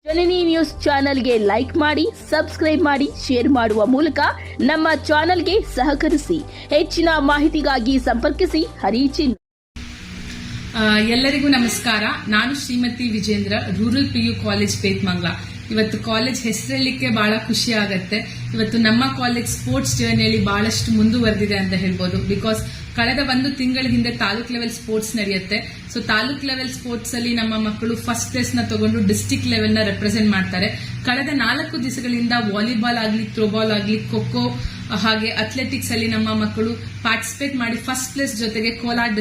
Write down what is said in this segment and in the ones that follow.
ಜನನಿ news ಚಾನೆಲ್ಗೆ like ಮಾಡಿ, subscribe ಮಾಡಿ, ಶೇರ್ ಮಾಡುವ ಮೂಲಕ ನಮ್ಮ ಚಾನೆಲ್ಗೆ ಸಹಕರಿಸಿ. ಹೆಚ್ಚಿನ ಮಾಹಿತಿಗಾಗಿ ಸಂಪರ್ಕಿಸಿ ಹರಿಚಿನ್. ಎಲ್ಲರಿಗೂ ನಮಸ್ಕಾರ. ನಾನು Shrimati Vijendra, rural PU college Bethamangala. ಇವತ್ತು ಕಾಲೇಜ್ ಹೆಸರಲಿಕ್ಕೆ ಬಹಳ ಖುಷಿ ಆಗತ್ತೆ. ಇವತ್ತು ನಮ್ಮ ಕಾಲೇಜ್ ಸ್ಪೋರ್ಟ್ಸ್ ಜರ್ನಿಯಲ್ಲಿ ಬಹಳಷ್ಟು ಮುಂದುವರೆದಿದೆ ಅಂತ ಹೇಳ್ಬೋದು. ಬಿಕಾಸ್ ಕಳೆದ 1 ತಿಂಗಳ ಹಿಂದೆ ತಾಲೂಕ್ ಲೆವೆಲ್ ಸ್ಪೋರ್ಟ್ಸ್ ನಡೆಯುತ್ತೆ. ಸೊ ತಾಲೂಕ್ ಲೆವೆಲ್ ಸ್ಪೋರ್ಟ್ಸ್ ಅಲ್ಲಿ ನಮ್ಮ ಮಕ್ಕಳು ಫಸ್ಟ್ ಪ್ಲೇಸ್ ನ ತಗೊಂಡು ಡಿಸ್ಟಿಕ್ ಲೆವೆಲ್ ನ ರೆಪ್ರೆಸೆಂಟ್ ಮಾಡ್ತಾರೆ. ಕಳೆದ 4 ದಿವಸಗಳಿಂದ ವಾಲಿಬಾಲ್ ಆಗಲಿ, ಥ್ರೋಬಾಲ್ ಆಗಲಿ, ಖೋಖೋ ಹಾಗೆ ಅಥ್ಲೆಟಿಕ್ಸ್ ಅಲ್ಲಿ ನಮ್ಮ ಮಕ್ಕಳು ಪಾರ್ಟಿಸಿಪೇಟ್ ಮಾಡಿ ಫಸ್ಟ್ ಪ್ಲೇಸ್ ಜೊತೆಗೆ ಕೋಲಾರ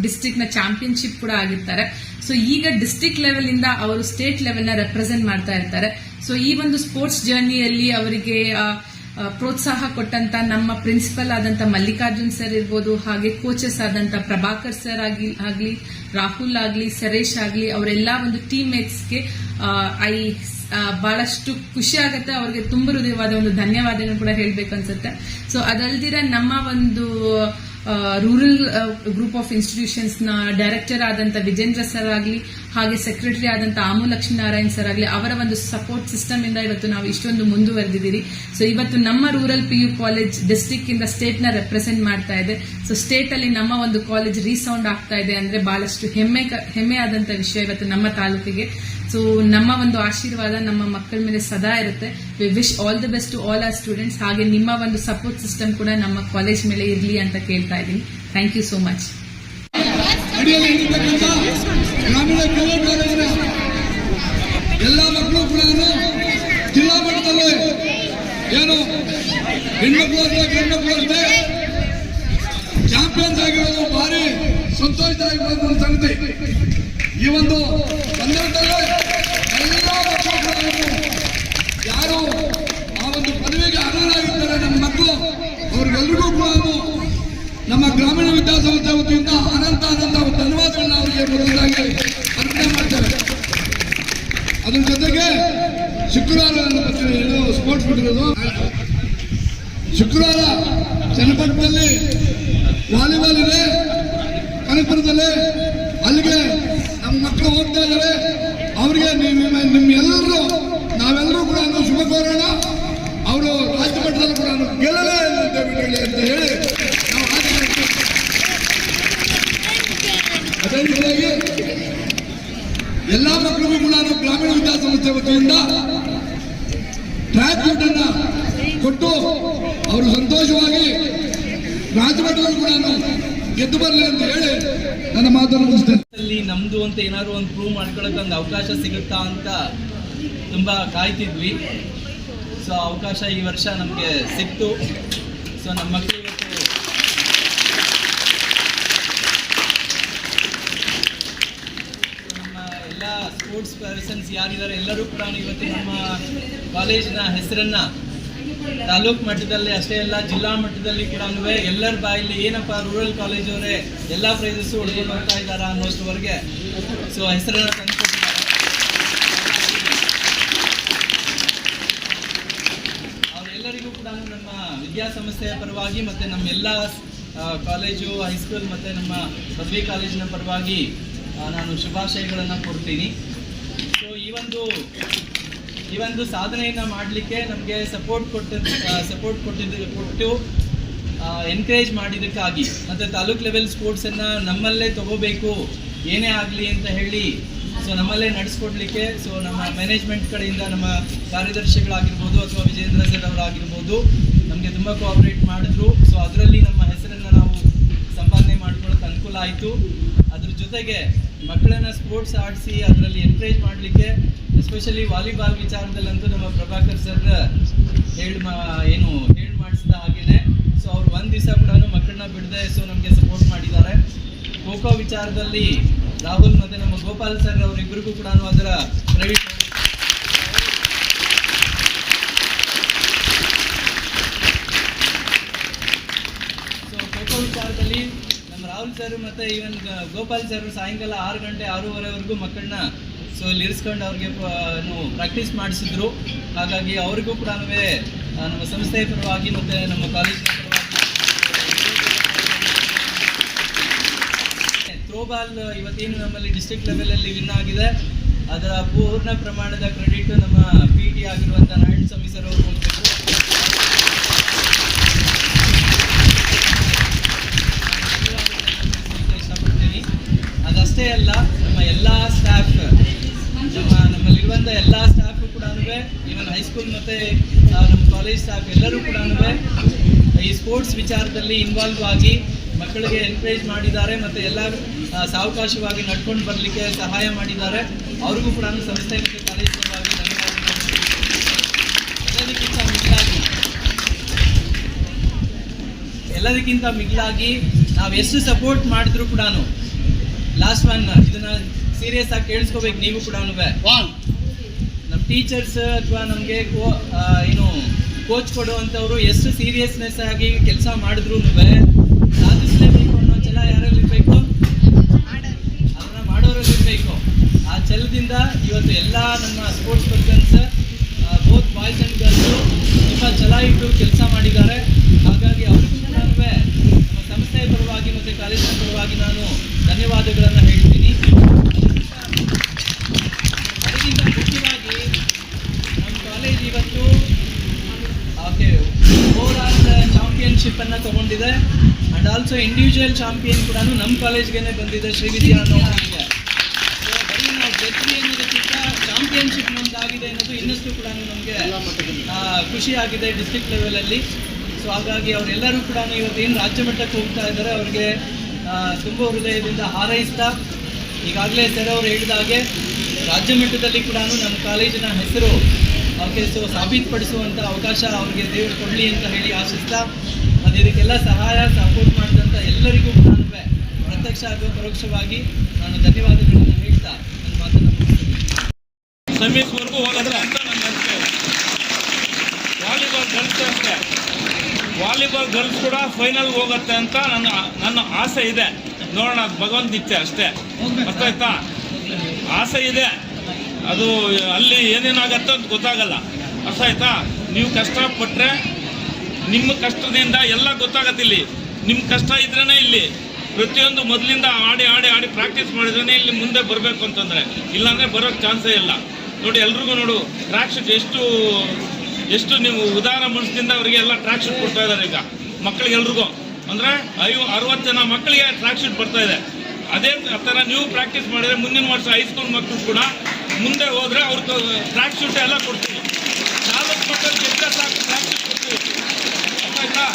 ಡಿಸ್ಟ್ರಿಕ್ಟ್ ನ ಚಾಂಪಿಯನ್ಶಿಪ್ ಕೂಡ ಆಗಿರ್ತಾರೆ. ಸೊ ಈಗ ಡಿಸ್ಟ್ರಿಕ್ಟ್ ಲೆವೆಲ್ ಇಂದ ಅವರು ಸ್ಟೇಟ್ ಲೆವೆಲ್ ನ ರೆಪ್ರೆಸೆಂಟ್ ಮಾಡ್ತಾ ಇರ್ತಾರೆ. ಸೊ ಈ ಒಂದು ಸ್ಪೋರ್ಟ್ಸ್ ಜರ್ನಿಯಲ್ಲಿ ಅವರಿಗೆ ಪ್ರೋತ್ಸಾಹ ಕೊಟ್ಟಂತ ನಮ್ಮ ಪ್ರಿನ್ಸಿಪಲ್ ಆದಂತ ಮಲ್ಲಿಕಾರ್ಜುನ್ ಸರ್ ಇರ್ಬೋದು, ಹಾಗೆ ಕೋಚಸ್ ಆದಂತ ಪ್ರಭಾಕರ್ ಸರ್ ಆಗ್ಲಿ, ರಾಹುಲ್ ಆಗ್ಲಿ, ಸರೇಶ್ ಆಗ್ಲಿ, ಅವರೆಲ್ಲ ಒಂದು ಟೀಮ್ ಮೇಟ್ಸ್ಗೆ ಬಹಳಷ್ಟು ಖುಷಿ ಆಗುತ್ತೆ. ಅವ್ರಿಗೆ ತುಂಬ ಹೃದಯವಾದ ಒಂದು ಧನ್ಯವಾದಗಳನ್ನು ಕೂಡ ಹೇಳ್ಬೇಕು ಅನ್ಸುತ್ತೆ. ಸೊ ಅದಲ್ದಿರ ನಮ್ಮ ಒಂದು ರೂರಲ್ ಗ್ರೂಪ್ ಆಫ್ ಇನ್ಸ್ಟಿಟ್ಯೂಷನ್ಸ್ ನ ಡೈರೆಕ್ಟರ್ ಆದಂತ ವಿಜೇಂದ್ರ ಸರ್ ಆಗಲಿ, ಹಾಗೆ ಸೆಕ್ರೆಟರಿ ಆದಂತ ಆಮು ಲಕ್ಷ್ಮೀನಾರಾಯಣ್ ಸರ್ ಆಗಲಿ, ಅವರ ಒಂದು ಸಪೋರ್ಟ್ ಸಿಸ್ಟಮ್ ಇಂದ ಇವತ್ತು ನಾವು ಇಷ್ಟೊಂದು ಮುಂದುವರೆದಿದ್ದೀರಿ. ಸೊ ಇವತ್ತು ನಮ್ಮ ರೂರಲ್ PU ಕಾಲೇಜ್ ಡಿಸ್ಟ್ರಿಕ್ಟ್ ಇಂದ ಸ್ಟೇಟ್ ನ ರೆಪ್ರೆಸೆಂಟ್ ಮಾಡ್ತಾ ಇದೆ. ಸೊ ಸ್ಟೇಟ್ ಅಲ್ಲಿ ನಮ್ಮ ಒಂದು ಕಾಲೇಜ್ ರೀಸೌಂಡ್ ಆಗ್ತಾ ಇದೆ ಅಂದ್ರೆ ಬಹಳಷ್ಟು ಹೆಮ್ಮೆ ಆದಂತ ವಿಷಯ ಇವತ್ತು ನಮ್ಮ ತಾಲೂಕಿಗೆ. ಸೊ ನಮ್ಮ ಒಂದು ಆಶೀರ್ವಾದ ನಮ್ಮ ಮಕ್ಕಳ ಮೇಲೆ ಸದಾ ಇರುತ್ತೆ. We wish all the best to all our students. ಹಾಗೆ ನಿಮ್ಮ ಒಂದು ಸಪೋರ್ಟ್ ಸಿಸ್ಟಮ್ ಕೂಡ ನಮ್ಮ ಕಾಲೇಜ್ ಮೇಲೆ ಇರಲಿ ಅಂತ ಕೇಳ್ತಾ ಇದ್ದೀನಿ. Thank you so much. ಗ್ರಾಮೀಣ ಕಾಲೇಜಿನ ಎಲ್ಲ ಮಕ್ಕಳು ಕೂಡ ಜಿಲ್ಲಾ ಮಟ್ಟದಲ್ಲಿ ಏನು ಹೆಣ್ಮಕ್ಳು ಅಷ್ಟೇ ಚಾಂಪಿಯನ್ಸ್ ಆಗಿರೋದು ಭಾರಿ ಸಂತೋಷದಾಯಕವಾದ ಒಂದು ಸಂಗತಿ. ಈ ಒಂದು ಸಂದರ್ಭದಲ್ಲಿ ಎಲ್ಲ ಮಕ್ಕಳು ಯಾರು ಆ ಒಂದು ಪದವಿಗೆ ಅರ್ಹರಾಗಿದ್ದಾರೆ ನಮ್ಮ ಮಕ್ಕಳು, ಅವ್ರಿಗೆಲ್ಲರಿಗೂ ಕೂಡ ನಮ್ಮ ಗ್ರಾಮೀಣ ವಿದ್ಯಾಸಂಸ್ಥೆ ವತಿಯಿಂದ ಅನಂತ ಧನ್ಯವಾದಗಳನ್ನ ಅವರಿಗೆ ಮೊದಲಾಗಿ ಅರ್ಪಣೆ ಮಾಡ್ತಾರೆ. ಅದ್ರ ಜೊತೆಗೆ ಶುಕ್ರವಾರ ಸ್ಪೋರ್ಟ್ಸ್ ಬಿಟ್ಟಿರೋದು, ಶುಕ್ರವಾರ ಚನ್ನಪಟ್ಟಣದಲ್ಲಿ ವಾಲಿಬಾಲ್ ಇದೆ, ಕನಕಪುರದಲ್ಲಿ ಅಲ್ಲಿಗೆ ನಮ್ಮ ಮಕ್ಕಳು ಹೋಗ್ತಾ ಇದ್ದಾರೆ. ಅವರಿಗೆ ನಿಮ್ಮೆಲ್ಲರೂ ನಾವೆಲ್ಲರೂ ಕೂಡ ಶುಭ ಕೋರೋಣ. ಅವರು ರಾಜ್ಯ ಮಟ್ಟದಲ್ಲಿ ಕೂಡ ಗೆಲ್ಲಲೇ ಅಂತ ಹೇಳಿ ನಾವು ಅದೇ ರೀತಿಯಾಗಿ ಎಲ್ಲ ಮಕ್ಕಳಿಗೂ ಕೂಡ ಗ್ರಾಮೀಣ ವಿದ್ಯಾಸಂಸ್ಥೆ ವತಿಯಿಂದ ಟ್ರ್ಯಾಕ್ ಸೂಟ್ ಅನ್ನ ಕೊಟ್ಟು ಅವರು ಸಂತೋಷವಾಗಿ ರಾಜ್ಯ ಮಟ್ಟದಲ್ಲಿ ಕೂಡ ಗೆದ್ದು ಬರಲಿ ಅಂತ ಹೇಳಿ ನನ್ನ ಮಾತನ್ನು ಮುಗಿಸ್ತೇನೆ. ನಮ್ದು ಅಂತ ಏನಾದ್ರು ಒಂದು ಪ್ರೂವ್ ಮಾಡ್ಕೊಳ್ಳೋಕೆ ಒಂದು ಅವಕಾಶ ಸಿಗುತ್ತಾ ಅಂತ ತುಂಬಾ ಕಾಯ್ತಿದ್ವಿ. ಸೊ ಅವಕಾಶ ಈ ವರ್ಷ ನಮಗೆ ಸಿಕ್ತು. ಸೊ ನಮ್ಮ ಮಕ್ಕಳು ಇವತ್ತು ನಮ್ಮ ಎಲ್ಲ ಸ್ಪೋರ್ಟ್ಸ್ ಪರ್ಸನ್ಸ್ ಯಾರಿದ್ದಾರೆ ಎಲ್ಲರೂ ಕೂಡ ಇವತ್ತು ನಮ್ಮ ಕಾಲೇಜಿನ ಹೆಸರನ್ನ ತಾಲೂಕು ಮಟ್ಟದಲ್ಲಿ ಅಷ್ಟೇ ಅಲ್ಲ ಜಿಲ್ಲಾ ಮಟ್ಟದಲ್ಲಿ ಕೂಡ ಎಲ್ಲರ ಬಾಯಲ್ಲಿ ಏನಪ್ಪ ರೂರಲ್ ಕಾಲೇಜ್ ಅವರೇ ಎಲ್ಲ ಪ್ರೈಸಸ್ ಹೊಡ್ಕೊಂಡು ಹೋಗ್ತಾ ಇದ್ದಾರಾ ಅನ್ನೋಷ್ಟವರೆಗೆ ಸೊ ಹೆಸರನ್ನ ತಂದುಕೊಟ್ಟಿದ್ದಾರೆ. ಅವರೆಲ್ಲರಿಗೂ ಕೂಡ ನಮ್ಮ ವಿದ್ಯಾಸಂಸ್ಥೆಯ ಪರವಾಗಿ ಮತ್ತು ನಮ್ಮ ಎಲ್ಲ ಕಾಲೇಜು, ಹೈಸ್ಕೂಲ್ ಮತ್ತು ನಮ್ಮ ಪದವಿ ಕಾಲೇಜಿನ ಪರವಾಗಿ ನಾನು ಶುಭಾಶಯಗಳನ್ನು ಕೊಡ್ತೀನಿ. ಸೊ ಈ ಒಂದು ಸಾಧನೆಯನ್ನು ಮಾಡಲಿಕ್ಕೆ ನಮಗೆ ಸಪೋರ್ಟ್ ಕೊಟ್ಟು ಎನ್ಕರೇಜ್ ಮಾಡಿದ್ದಕ್ಕಾಗಿ ಮತ್ತು ತಾಲೂಕ್ ಲೆವೆಲ್ ಸ್ಪೋರ್ಟ್ಸನ್ನು ನಮ್ಮಲ್ಲೇ ತಗೋಬೇಕು ಏನೇ ಆಗಲಿ ಅಂತ ಹೇಳಿ ಸೊ ನಮ್ಮಲ್ಲೇ ನಡೆಸ್ಕೊಡ್ಲಿಕ್ಕೆ ಸೊ ನಮ್ಮ ಮ್ಯಾನೇಜ್ಮೆಂಟ್ ಕಡೆಯಿಂದ ನಮ್ಮ ಕಾರ್ಯದರ್ಶಿಗಳಾಗಿರ್ಬೋದು ಅಥವಾ ವಿಜೇಂದ್ರ ಸರ್ ಅವರಾಗಿರ್ಬೋದು ನಮಗೆ ತುಂಬ ಕೋಆಪರೇಟ್ ಮಾಡಿದ್ರು. ಸೊ ಅದರಲ್ಲಿ ನಮ್ಮ ಹೆಸರನ್ನು ನಾವು ಸಂಪಾದನೆ ಮಾಡ್ಕೊಳ್ಳೋಕೆ ಅನುಕೂಲ ಆಯಿತು. ಅದ್ರ ಜೊತೆಗೆ ಮಕ್ಕಳನ್ನ ಸ್ಪೋರ್ಟ್ಸ್ ಆಡಿಸಿ ಅದರಲ್ಲಿ ಎನ್ಕರೇಜ್ ಮಾಡಲಿಕ್ಕೆ ಎಸ್ಪೆಷಲಿ ವಾಲಿಬಾಲ್ ವಿಚಾರದಲ್ಲಂತೂ ನಮ್ಮ ಪ್ರಭಾಕರ್ ಸರ್ ಹೇಳಿ ಮಾಡಿಸಿದ ಹಾಗೇನೆ ಸೊ ಅವ್ರು ಒಂದು ದಿವಸ ಕೂಡ ಮಕ್ಕಳನ್ನ ಬಿಡದೆ ಸೊ ನಮಗೆ ಸಪೋರ್ಟ್ ಮಾಡಿದ್ದಾರೆ. ಖೋಖೋ ವಿಚಾರದಲ್ಲಿ ರಾಹುಲ್ ಮತ್ತು ನಮ್ಮ ಗೋಪಾಲ್ ಸರ್ ಅವರಿಬ್ಬರಿಗೂ ಕೂಡ ಅದರ ಕ್ರೆಡಿಟ್. ಸೊ ಖೋಖೋ ವಿಚಾರದಲ್ಲಿ ನಮ್ಮ ರಾಹುಲ್ ಸರ್ ಮತ್ತು ಇವನ್ ಗೋಪಾಲ್ ಸರ್ ಸಾಯಂಕಾಲ 6 ಗಂಟೆ 6:30ವರೆಗೂ ಮಕ್ಕಳನ್ನ ಸೊ ಇಲ್ಲಿ ಇರಿಸ್ಕೊಂಡು ಅವ್ರಿಗೆ ಪ್ರಾಕ್ಟೀಸ್ ಮಾಡಿಸಿದ್ರು. ಹಾಗಾಗಿ ಅವ್ರಿಗೂ ಕೂಡ ನಮ್ಮ ಸಂಸ್ಥೆಯ ಪರವಾಗಿ ಮತ್ತು ನಮ್ಮ ಕಾಲೇಜಿನ ಪರವಾಗಿ ಥ್ರೋಬಾಲ್ ಇವತ್ತೇನು ನಮ್ಮಲ್ಲಿ ಡಿಸ್ಟ್ರಿಕ್ಟ್ ಲೆವೆಲಲ್ಲಿ ವಿನ್ ಆಗಿದೆ. ಅದರ ಪೂರ್ಣ ಪ್ರಮಾಣದ ಕ್ರೆಡಿಟ್ ನಮ್ಮ PT ಆಗಿರುವಂಥ ನಾರಾಯಣ ಸ್ವಾಮಿ ಸರ್ ಅವರು ಹೋಗಬೇಕು. ಇಷ್ಟಪಡ್ತೀನಿ. ಅದಷ್ಟೇ ಅಲ್ಲ, ನಮ್ಮ ಎಲ್ಲ ಸ್ಟಾಫ್, ನಮ್ಮಲ್ಲಿರುವಂಥ ಎಲ್ಲ ಸ್ಟಾಫು ಕೂಡ, ಈವನ್ ಹೈಸ್ಕೂಲ್ ಮತ್ತು ನಮ್ಮ ಕಾಲೇಜ್ ಸ್ಟಾಫ್ ಎಲ್ಲರೂ ಕೂಡ ಈ ಸ್ಪೋರ್ಟ್ಸ್ ವಿಚಾರದಲ್ಲಿ ಇನ್ವಾಲ್ವ್ ಆಗಿ ಮಕ್ಕಳಿಗೆ ಎನ್ಕರೇಜ್ ಮಾಡಿದ್ದಾರೆ ಮತ್ತು ಎಲ್ಲ ಸಾವಕಾಶವಾಗಿ ನಡ್ಕೊಂಡು ಬರಲಿಕ್ಕೆ ಸಹಾಯ ಮಾಡಿದ್ದಾರೆ. ಅವ್ರಿಗೂ ಕೂಡ ಸಂಸ್ಥೆ ಮತ್ತು ಕಾಲೇಜ್ ಪರವಾಗಿ ಧನ್ಯವಾದಗಳು. ಎಲ್ಲದಕ್ಕಿಂತ ಮಿಗಿಲಾಗಿ ನಾವು ಎಷ್ಟು ಸಪೋರ್ಟ್ ಮಾಡಿದ್ರು ಕೂಡ, ಲಾಸ್ಟ್ ಒನ್ ಇದನ್ನ ಸೀರಿಯಸ್ ಆಗಿ ಕೇಳಿಸ್ಕೋಬೇಕು ನೀವು ಕೂಡ. ನಮ್ಮ ಟೀಚರ್ಸ್ ಅಥವಾ ನಮಗೆ ಏನು ಕೋಚ್ ಕೊಡುವಂಥವ್ರು ಎಷ್ಟು ಸೀರಿಯಸ್ನೆಸ್ ಆಗಿ ಕೆಲಸ ಮಾಡಿದ್ರು ಸಾಧಿಸಲೇಬೇಕು ಅನ್ನೋ ಛಲ ಯಾರಲ್ಲಿರಬೇಕು? ಅದನ್ನ ಮಾಡೋರಲ್ಲಿರಬೇಕು. ಆ ಛಲದಿಂದ ಇವತ್ತು ಎಲ್ಲ ನಮ್ಮ sports persons, both boys and girls ತುಂಬ ಛಲ ಇಟ್ಟು ಕೆಲಸ ಮಾಡಿದ್ದಾರೆ. ಹಾಗಾಗಿ ಅವ್ರಿಗೂ ಕೂಡ ನಮ್ಮ ಸಂಸ್ಥೆಯ ಪರವಾಗಿ ಮತ್ತು ಕಾಲೇಜಿನ ಪರವಾಗಿ ನಾನು ಧನ್ಯವಾದಗಳನ್ನು ಹೇಳ್ತೀನಿ. ಅದಕ್ಕಿಂತ ಮುಖ್ಯವಾಗಿ ನಮ್ಮ ಕಾಲೇಜ್ ಇವತ್ತು ಓವರಾಲ್ ಚಾಂಪಿಯನ್ಶಿಪ್ ಅನ್ನು ತಗೊಂಡಿದೆ. ಅಂಡ್ ಆಲ್ಸೋ ಇಂಡಿವಿಜುವಲ್ ಚಾಂಪಿಯನ್ ಕೂಡ ನಮ್ಮ ಕಾಲೇಜ್ಗೆ ಬಂದಿದೆ, ಶ್ರೀವಿದ್ಯಾ ಅನ್ನೋ ಅವರಿಗೆ. ಬರೀ ನಾವು ಗೆದ್ವಿ ಅನ್ನೋದಕ್ಕಿಂತ ಚಾಂಪಿಯನ್ಶಿಪ್ ನಮ್ದಾಗಿದೆ ಅನ್ನೋದು ಇನ್ನಷ್ಟು ಕೂಡ ನಮಗೆ ಖುಷಿ ಆಗಿದೆ ಡಿಸ್ಟ್ರಿಕ್ಟ್ ಲೆವೆಲಲ್ಲಿ. ಸೊ ಹಾಗಾಗಿ ಅವರೆಲ್ಲರೂ ಕೂಡ ಇವತ್ತೇನು ರಾಜ್ಯ ಮಟ್ಟಕ್ಕೆ ಹೋಗ್ತಾ ಇದ್ದಾರೆ ಅವರಿಗೆ ತುಂಬ ಹೃದಯದಿಂದ ಹಾರೈಸ್ತಾ, ಈಗಾಗಲೇ ಸರ್ ಅವರು ಹೇಳಿದ ಹಾಗೆ ರಾಜ್ಯ ಮಟ್ಟದಲ್ಲಿ ಕೂಡ ನಮ್ಮ ಕಾಲೇಜಿನ ಹೆಸರು ಸಾಬೀತುಪಡಿಸುವಂಥ ಅವಕಾಶ ಅವರಿಗೆ ದೇವರು ಕೊಡಲಿ ಅಂತ ಹೇಳಿ ಆಶಿಸ್ತಾ, ಮತ್ತು ಇದಕ್ಕೆಲ್ಲ ಸಪೋರ್ಟ್ ಮಾಡಿದಂಥ ಎಲ್ಲರಿಗೂ ಕೂಡ ಪ್ರತ್ಯಕ್ಷ ಅಥವಾ ಪರೋಕ್ಷವಾಗಿ ನಾನು ಧನ್ಯವಾದಗಳನ್ನು ಹೇಳ್ತಾ ನನ್ನ ಮಾತನ್ನು ಮುಗಿಸ್ತೀನಿ. ಸೆಮೀಸ್ವರೆಗೂ ಹೋಗೋದ್ರೆ ಅಂತ ನನ್ನ ಅನಿಸಿಕೆ. ವಾಲಿಬಾಲ್ ಗರ್ಲ್ಸ್ ಅಷ್ಟೇ, ವಾಲಿಬಾಲ್ ಗರ್ಲ್ಸ್ ಕೂಡ ಫೈನಲ್ ಹೋಗುತ್ತೆ ಅಂತ ನನ್ನ ಆಸೆ ಇದೆ. ನೋಡೋಣ, ಅದು ಭಗವಂತ ಇಚ್ಛೆ ಅಷ್ಟೇ. ಅರ್ಥಾಯ್ತಾ? ಆಸೆ ಇದೆ, ಅದು ಅಲ್ಲಿ ಏನೇನಾಗತ್ತೆ ಅಂತ ಗೊತ್ತಾಗಲ್ಲ. ಅರ್ಥ ಆಯ್ತಾ? ನೀವು ಕಷ್ಟಪಟ್ಟರೆ ನಿಮ್ಮ ಕಷ್ಟದಿಂದ ಎಲ್ಲ ಗೊತ್ತಾಗತ್ತೆ. ಇಲ್ಲಿ ನಿಮ್ಮ ಕಷ್ಟ ಇದ್ರೇ ಇಲ್ಲಿ ಪ್ರತಿಯೊಂದು ಮೊದಲಿಂದ ಆಡಿ ಆಡಿ ಆಡಿ ಪ್ರಾಕ್ಟೀಸ್ ಮಾಡಿದ್ರೇ ಇಲ್ಲಿ ಮುಂದೆ ಬರಬೇಕು ಅಂತಂದರೆ, ಇಲ್ಲಾಂದರೆ ಬರೋಕ್ಕೆ ಚಾನ್ಸೇ ಇಲ್ಲ. ನೋಡಿ, ಎಲ್ರಿಗೂ ನೋಡು ಟ್ರ್ಯಾಕ್ ಶೂಟ್ ಎಷ್ಟು ನೀವು ಉದಾರ ಮನಸ್ಸಿನಿಂದ ಅವರಿಗೆ ಎಲ್ಲ ಟ್ರ್ಯಾಕ್ ಶೂಟ್ ಕೊಡ್ತಾ ಇದ್ದಾರೆ. ಈಗ ಮಕ್ಕಳಿಗೆಲ್ರಿಗೂ ಅಂದರೆ 60 ಜನ ಮಕ್ಕಳಿಗೆ ಟ್ರ್ಯಾಕ್ ಶೂಟ್ ಬರ್ತಾ ಇದೆ. ಅದೇ ಥರ ನೀವು ಪ್ರಾಕ್ಟೀಸ್ ಮಾಡಿದರೆ ಮುಂದಿನ ವರ್ಷ ಹೈಸ್ಕೂಲ್ ಮಕ್ಕಳು ಕೂಡ ಮುಂದೆ ಹೋದರೆ ಅವ್ರಿಗೆ ಟ್ರ್ಯಾಕ್ ಶೂಟ್ ಎಲ್ಲ ಕೊಡ್ತೀವಿ. 4 ಮಕ್ಕಳಿಗೆ ಎಷ್ಟು ಸಾಕು ಟ್ರ್ಯಾಕ್ ಶೂಟ್ ಕೊಡ್ತೀವಿ. ಆಯ್ತಾ?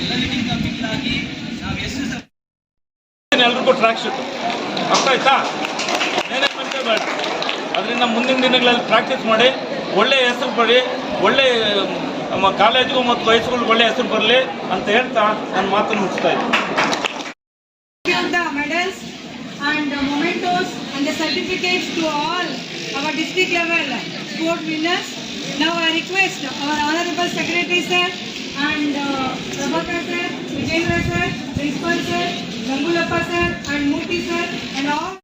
ಎಲ್ಲರಿಗಿಂತ ಮಿಗಿಲಾಗಿ ನಾವು ಎಷ್ಟು ಎಲ್ರಿಗೂ ಟ್ರ್ಯಾಕ್ ಶೂಟ್. ಅರ್ಥ ಆಯ್ತಾ? ಮ್ಯಾನೇಜ್ಮೆಂಟೇ ಬೇಡ. ಅದರಿಂದ ಮುಂದಿನ ದಿನಗಳಲ್ಲಿ ಪ್ರಾಕ್ಟೀಸ್ ಮಾಡಿ ಒಳ್ಳೆಯ ಹೆಸರು ಪಡಿ, ಒಳ್ಳೆ ನಮ್ಮ ಕಾಲೇಜಿಗೂ ಮತ್ತು ಹೈಸ್ಕೂಲ್ಗೆ ಒಳ್ಳೆ ಹೆಸರು ಬರಲಿ ಅಂತ ಹೇಳ್ತಾ ನನ್ನ ಮಾತನ್ನು ಮುಗಿಸ್ತಾ ಇದ್ದೀನಿ. The medals and mementos and the certificates to all our district level sport winners. Now I request our Honorable Secretary Sir and Prabhakar Sir, Vijayendra Sir, Principal Sir, Gangulappa Sir and Murthy Sir and all